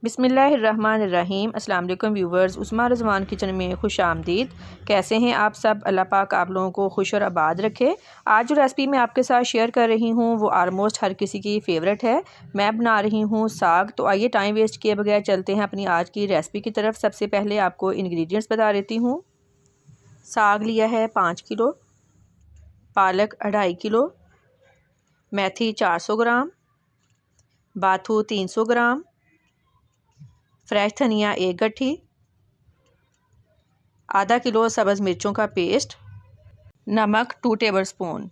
बिस्मिल्लाहिर्रहमानिर्रहीम। अस्सलाम वालेकुम व्यूवर्स, उस्मा रिजवान किचन में खुश आमदीद। कैसे हैं आप सब? अल्लाह पाक आप लोगों को खुश और आबाद रखे। आज जो रेसिपी मैं आपके साथ शेयर कर रही हूँ वो आलमोस्ट हर किसी की फ़ेवरेट है। मैं बना रही हूँ साग। तो आइए टाइम वेस्ट किए बगैर चलते हैं अपनी आज की रेसिपी की तरफ। सबसे पहले आपको इंग्रेडिएंट्स बता देती हूँ। साग लिया है 5 किलो, पालक 2.5 किलो, मेथी 400 ग्राम, बाथू 300 ग्राम, फ्रेश धनिया 1 गट्ठी, आधा किलो सब्ज़ मिर्चों का पेस्ट, नमक 2 टेबलस्पून।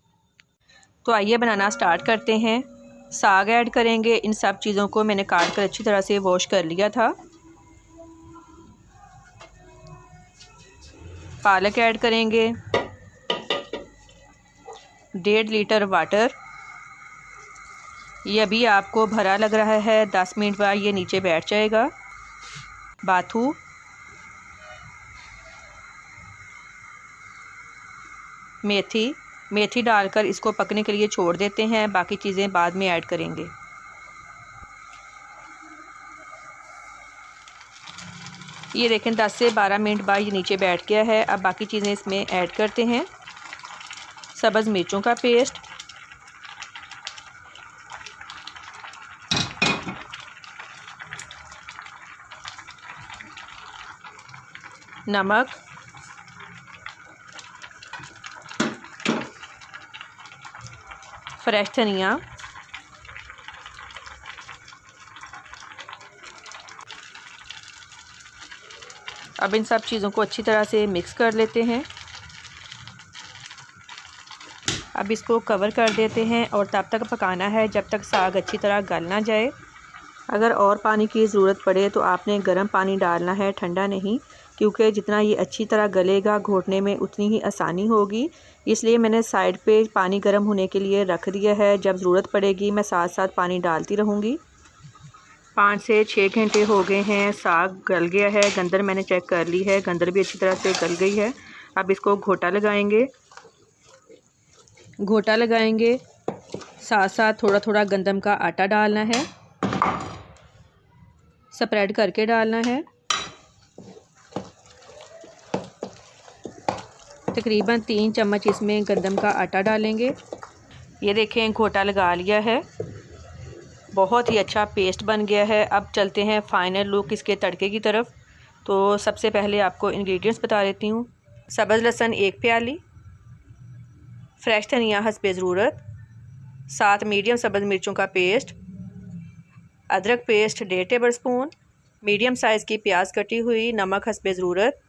तो आइए बनाना स्टार्ट करते हैं। साग ऐड करेंगे। इन सब चीज़ों को मैंने काट कर अच्छी तरह से वॉश कर लिया था। पालक ऐड करेंगे, 1.5 लीटर वाटर। ये अभी आपको भरा लग रहा है, 10 मिनट बाद ये नीचे बैठ जाएगा। बाथू, मेथी डालकर इसको पकने के लिए छोड़ देते हैं। बाकी चीज़ें बाद में ऐड करेंगे। ये देखें 10 से 12 मिनट बाद ये नीचे बैठ गया है। अब बाकी चीज़ें इसमें ऐड करते हैं। सब्ज़ मिर्चों का पेस्ट, नमक, फ्रेश धनिया, अब इन सब चीज़ों को अच्छी तरह से मिक्स कर लेते हैं। अब इसको कवर कर देते हैं और तब तक पकाना है जब तक साग अच्छी तरह गल ना जाए। अगर और पानी की ज़रूरत पड़े तो आपने गर्म पानी डालना है, ठंडा नहीं, क्योंकि जितना ये अच्छी तरह गलेगा घोटने में उतनी ही आसानी होगी। इसलिए मैंने साइड पे पानी गर्म होने के लिए रख दिया है। जब ज़रूरत पड़ेगी मैं साथ साथ पानी डालती रहूँगी। 5 से 6 घंटे हो गए हैं, साग गल गया है। गंदर मैंने चेक कर ली है, गंदर भी अच्छी तरह से गल गई है। अब इसको घोटा लगाएंगे। साथ साथ थोड़ा थोड़ा गंदम का आटा डालना है, स्प्रेड करके डालना है। तकरीबन 3 चम्मच इसमें गंदम का आटा डालेंगे। ये देखें घोटा लगा लिया है, बहुत ही अच्छा पेस्ट बन गया है। अब चलते हैं फाइनल लुक इसके तड़के की तरफ। तो सबसे पहले आपको इंग्रेडिएंट्स बता देती हूँ। सब्ज़ लहसुन 1 प्याली, फ्रेश धनिया हस्बे ज़रूरत, 7 मीडियम सब्ज़ मिर्चों का पेस्ट, अदरक पेस्ट 1.5 टेबलस्पून, मीडियम साइज़ की प्याज कटी हुई, नमक हस्बे ज़रूरत,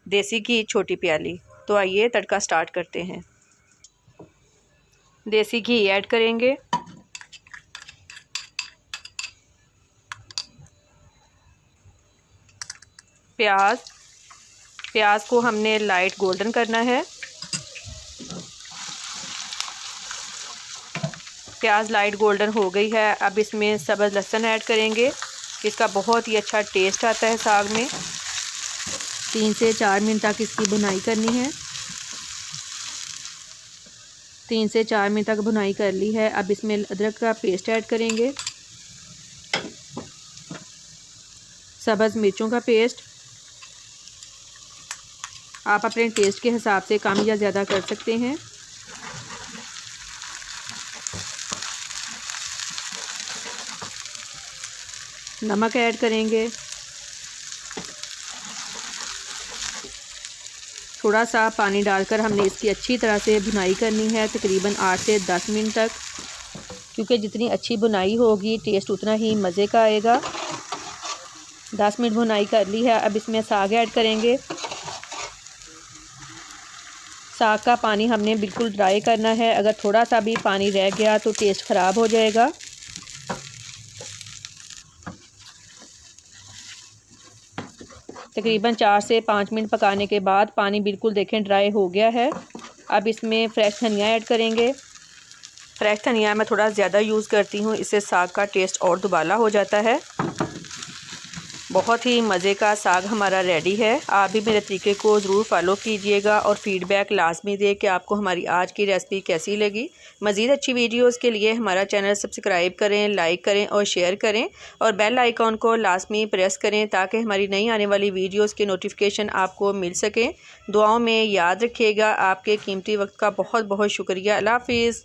देसी घी छोटी प्याली। तो आइए तड़का स्टार्ट करते हैं। देसी घी ऐड करेंगे, प्याज को हमने लाइट गोल्डन करना है। प्याज लाइट गोल्डन हो गई है। अब इसमें सब्ज़ लहसुन ऐड करेंगे। इसका बहुत ही अच्छा टेस्ट आता है साग में। 3 से 4 मिनट तक इसकी भुनाई करनी है। 3 से 4 मिनट तक भुनाई कर ली है। अब इसमें अदरक का पेस्ट ऐड करेंगे, सब्ज़ मिर्चों का पेस्ट। आप अपने टेस्ट के हिसाब से कम या ज़्यादा कर सकते हैं। नमक ऐड करेंगे, थोड़ा सा पानी डालकर हमने इसकी अच्छी तरह से भुनाई करनी है, तकरीबन 8 से 10 मिनट तक, क्योंकि जितनी अच्छी भुनाई होगी टेस्ट उतना ही मज़े का आएगा। 10 मिनट भुनाई कर ली है। अब इसमें साग ऐड करेंगे। साग का पानी हमने बिल्कुल ड्राई करना है। अगर थोड़ा सा भी पानी रह गया तो टेस्ट ख़राब हो जाएगा। तकरीबन 4 से 5 मिनट पकाने के बाद पानी बिल्कुल देखें ड्राई हो गया है। अब इसमें फ्रेश धनिया ऐड करेंगे। फ्रेश धनिया मैं थोड़ा ज़्यादा यूज़ करती हूँ, इससे साग का टेस्ट और दुबाला हो जाता है। बहुत ही मज़े का साग हमारा रेडी है। आप भी मेरे तरीके को ज़रूर फॉलो कीजिएगा और फीडबैक लाजमी दें कि आपको हमारी आज की रेसिपी कैसी लगी। मज़ीद अच्छी वीडियोस के लिए हमारा चैनल सब्सक्राइब करें, लाइक करें और शेयर करें और बेल आइकॉन को लाजमी प्रेस करें ताकि हमारी नई आने वाली वीडियोस के नोटिफिकेशन आपको मिल सकें। दुआओं में याद रखिएगा। आपके कीमती वक्त का बहुत बहुत शुक्रिया। अल्लाह हाफिज़।